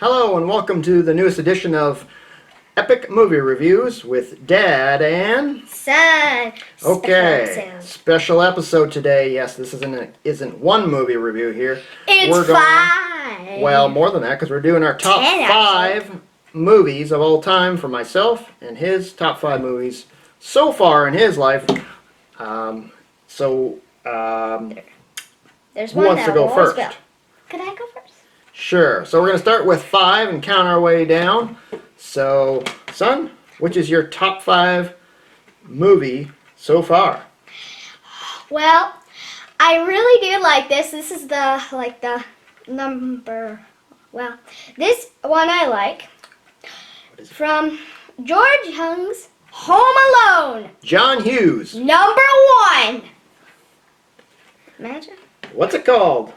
Hello and welcome to the newest edition of Epic Movie Reviews with Dad and Son. Okay, special episode today. Yes, this isn't one movie review here. It's five. Well, more than that, because we're doing our top 5 movies of all time for myself and his top 5 movies so far in his life. There's who wants to go first? Could I go first? Sure. So we're going to start with 5 and count our way down. So, son, which is your top 5 movie so far? Well, I really do like this. This is the number. Well, this one I like. What is it? From George Young's Home Alone. John Hughes. Number 1. Imagine. What's it called?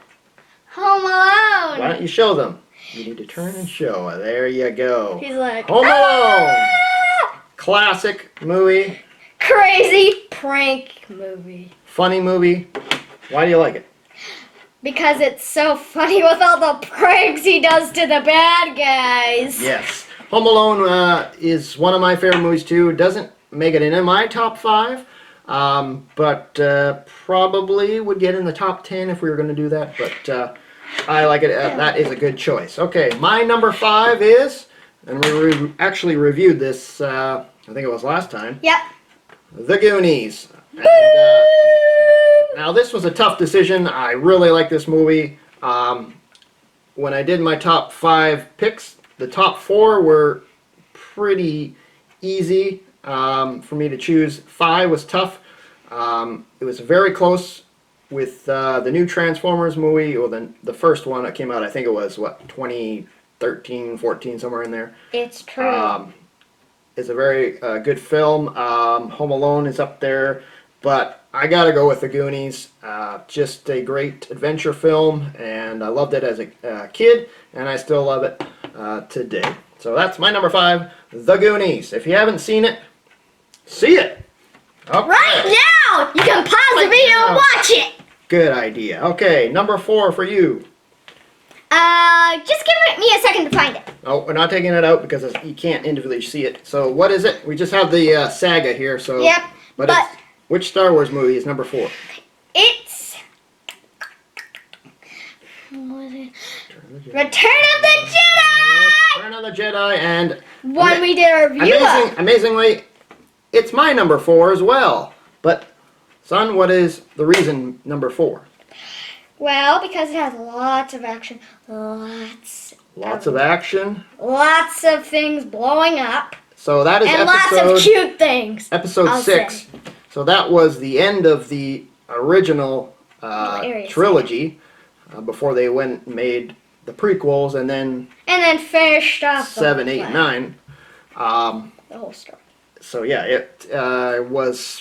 Home Alone. Why don't you show them? You need to turn and show. There you go. He's like, Home Alone. Ah! Classic movie. Crazy prank movie. Funny movie. Why do you like it? Because it's so funny with all the pranks he does to the bad guys. Yes. Home Alone is one of my favorite movies too. It doesn't make it into my top 5, but probably would get in the top 10 if we were going to do that. But I like it. That is a good choice. Okay, my number 5 is, and we actually reviewed this, I think it was last time. Yep. The Goonies. And, now this was a tough decision. I really like this movie. When I did my top 5 picks, the top 4 were pretty easy for me to choose. 5 was tough. It was very close with the new Transformers movie, or the first one that came out. I think it was, 2013, 14, somewhere in there. It's true. It's a very good film. Home Alone is up there, but I gotta go with The Goonies. Just a great adventure film, and I loved it as a kid, and I still love it today. So that's my number 5, The Goonies. If you haven't seen it, see it. Okay. Right now! You can pause the video and watch it! Good idea. Okay, number 4 for you. Just give me a second to find it. Oh, we're not taking it out because you can't individually see it. So what is it? We just have the saga here. So. Yep. But which Star Wars movie is number 4? It's Return of the Jedi! Return of the Jedi, and One we did a review of. Amazingly, it's my number 4 as well. But, son, what is the reason number 4? Well, because it has lots of action, lots of action, lots of things blowing up, so that is and lots of cute things. Episode 6. So that was the end of the original trilogy before they went and made the prequels, and then finished off 7, 8, 9. The whole story. So yeah, it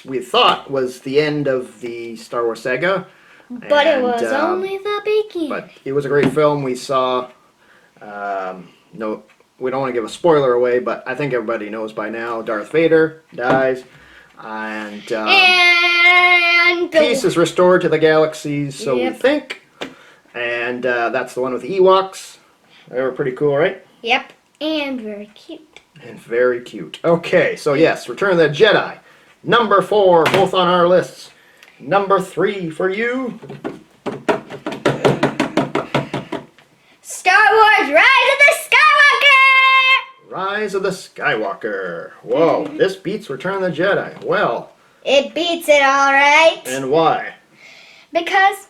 we thought was the end of the Star Wars saga. But it was only the beginning. But it was a great film. We saw, no, we don't want to give a spoiler away, but I think everybody knows by now, Darth Vader dies, and peace is restored to the galaxy, so we think. And that's the one with the Ewoks. They were pretty cool, right? Yep, and very cute. And very cute. Okay, so yes, Return of the Jedi. Number 4, both on our lists. Number 3 for you. Star Wars Rise of the Skywalker! Rise of the Skywalker. Whoa, this beats Return of the Jedi. Well. It beats it, all right. And why? Because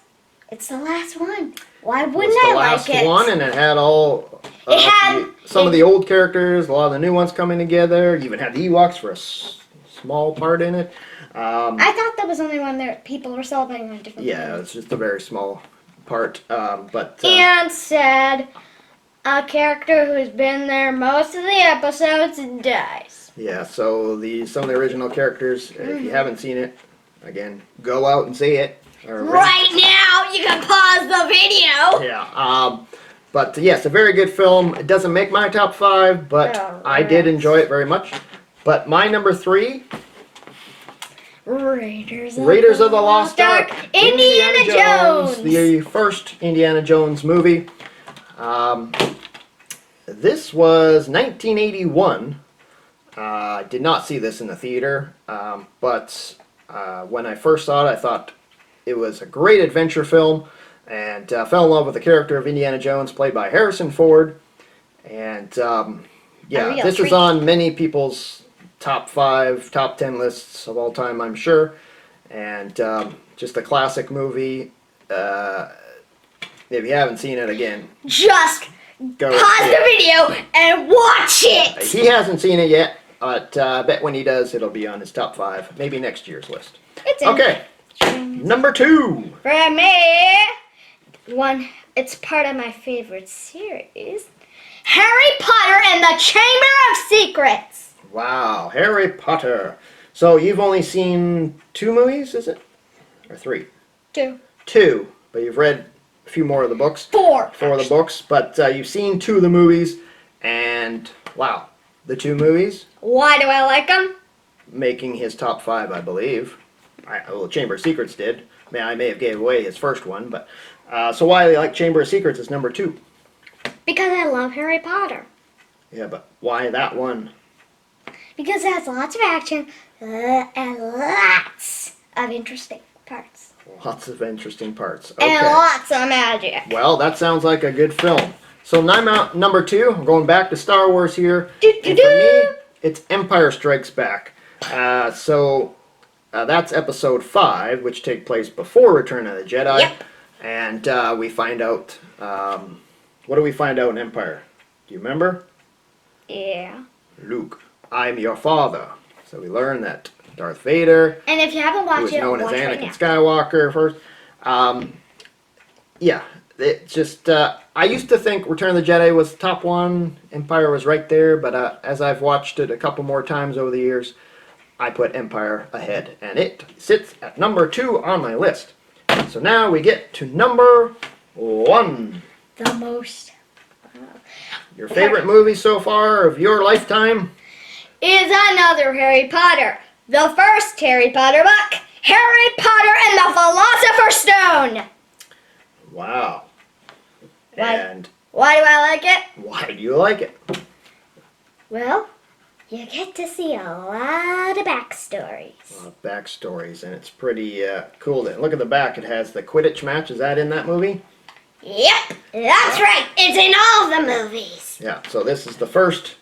it's the last one. Why wouldn't I like it? It's the last one, and it had all... some of the old characters, a lot of the new ones coming together. You even had the Ewoks for a small part in it. I thought that was only one that people were celebrating on different Yeah, it's just a very small part. And said a character who's been there most of the episodes dies. Yeah, so some of the original characters, if you haven't seen it, again, go out and see it. Right now, you can pause the video. Yeah, but yes, a very good film. It doesn't make my top 5, but I did enjoy it very much. But my number 3... Raiders of the Lost Ark. Indiana Jones. The first Indiana Jones movie. This was 1981. I did not see this in the theater, but when I first saw it, I thought it was a great adventure film, and fell in love with the character of Indiana Jones, played by Harrison Ford. And yeah, real this is treat. on many people's top 5, top 10 lists of all time, I'm sure. And just a classic movie. If you haven't seen it, again, Just go pause see the it. video and watch it. He hasn't seen it yet, but I bet when he does, it'll be on his top 5, maybe next year's list. It's Okay, number 2. For me, it's part of my favorite series, Harry Potter and the Chamber of Secrets. Wow, Harry Potter. So you've only seen 2 movies, is it? Or 3? 2. 2, but you've read a few more of the books. 4. 4 of the books, but you've seen 2 of the movies, and wow, the 2 movies Why do I like them? making his top 5, I believe. Well, Chamber of Secrets did. I may have gave away his first one, but so why I like Chamber of Secrets is number 2. Because I love Harry Potter. Yeah, but why that one? Because it has lots of action and lots of interesting parts. Lots of interesting parts. And Okay. lots of magic. Well, that sounds like a good film. So number 2, I'm going back to Star Wars here. And for me, it's Empire Strikes Back. So that's episode 5, which takes place before Return of the Jedi. Yep. And we find out, what do we find out in Empire? Do you remember? Yeah. Luke, I'm your father. So we learn that Darth Vader, And if you haven't who watched was it, known as watch right Anakin now. Skywalker first. Yeah, it just, I used to think Return of the Jedi was the top one, Empire was right there, but as I've watched it a couple more times over the years, I put Empire ahead, and it sits at number 2 on my list. So now we get to number 1. The most Your favorite movie so far of your lifetime? is another Harry Potter. The first Harry Potter book, Harry Potter and the Philosopher's Stone. Wow. Why? And Why do I like it? why do you like it? Well, you get to see a lot of backstories. Backstories, and it's pretty cool. Look at the back, it has the Quidditch match. Is that in that movie? Yep, that's right. It's in all the movies. Yeah, so this is the first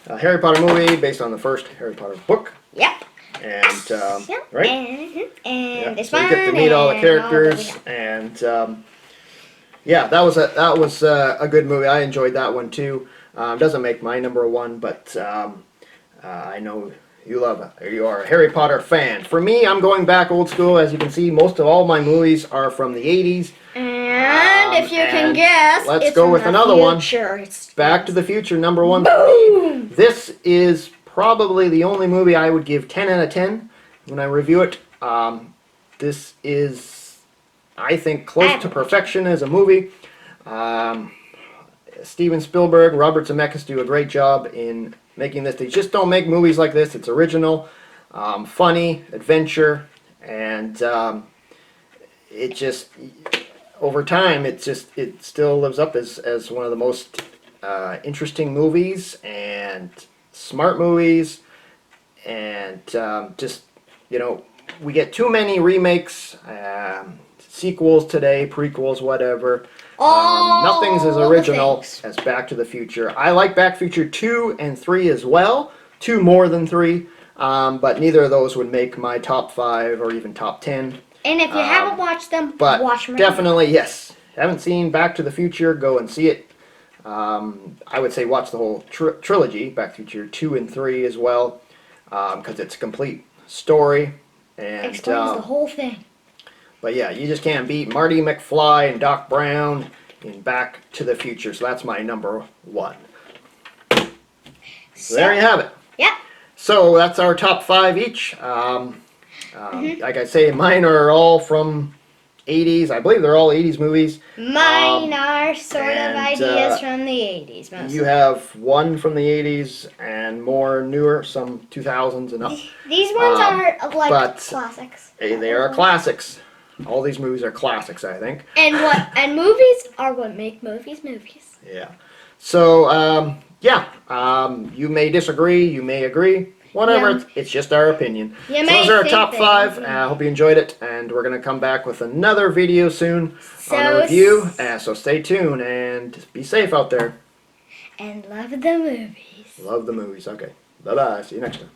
Harry Potter movie based on the first Harry Potter book. Yep. And, Yep. right? And Yeah, this so one. you get to meet all the and characters, the- and yeah, that was a good movie. I enjoyed that one too. Doesn't make my number 1, but I know you are a Harry Potter fan. For me, I'm going back old school. As you can see, most of all my movies are from the 80s. And if you can and guess, let's it's go from with the another one. future. It's Back to the Future, number 1. Boom! This is probably the only movie I would give 10 out of 10 when I review it. This is, I think, close to perfection as a movie. Steven Spielberg, Robert Zemeckis do a great job in making this. They just don't make movies like this. It's original, funny, adventure, and it just, over time, it still lives up as one of the most interesting movies and smart movies, and just, we get too many remakes, sequels today, prequels, whatever. Nothing's as All the original things. as Back to the Future. I like Back to the Future 2 and 3 as well. 2 more than 3. But neither of those would make my top 5 or even top 10. And if you haven't watched them, But watch them. definitely, yes. Haven't seen Back to the Future, go and see it. I would say watch the whole trilogy, Back to the Future 2 and 3 as well. Because it's a complete story. And Explains the whole thing. but yeah, you just can't beat Marty McFly and Doc Brown in Back to the Future. So that's my number 1. So there you have it. Yep. So that's our top 5 each. Like I say, mine are all from 80s. I believe they're all 80s movies. Mine are sort and, of ideas from the 80s, mostly. You have one from the 80s and more newer, some 2000s and up. These ones are like but classics. They are classics. All these movies are classics, I think. And movies are what make movies movies. Yeah. So, yeah, you may disagree, you may agree, whatever. Yeah. It's just our opinion. You So may those are our think top that- 5. I hope you enjoyed it, and we're gonna come back with another video soon on a So review. So stay tuned and be safe out there. And love the movies. Love the movies. Okay, bye bye. See you next time.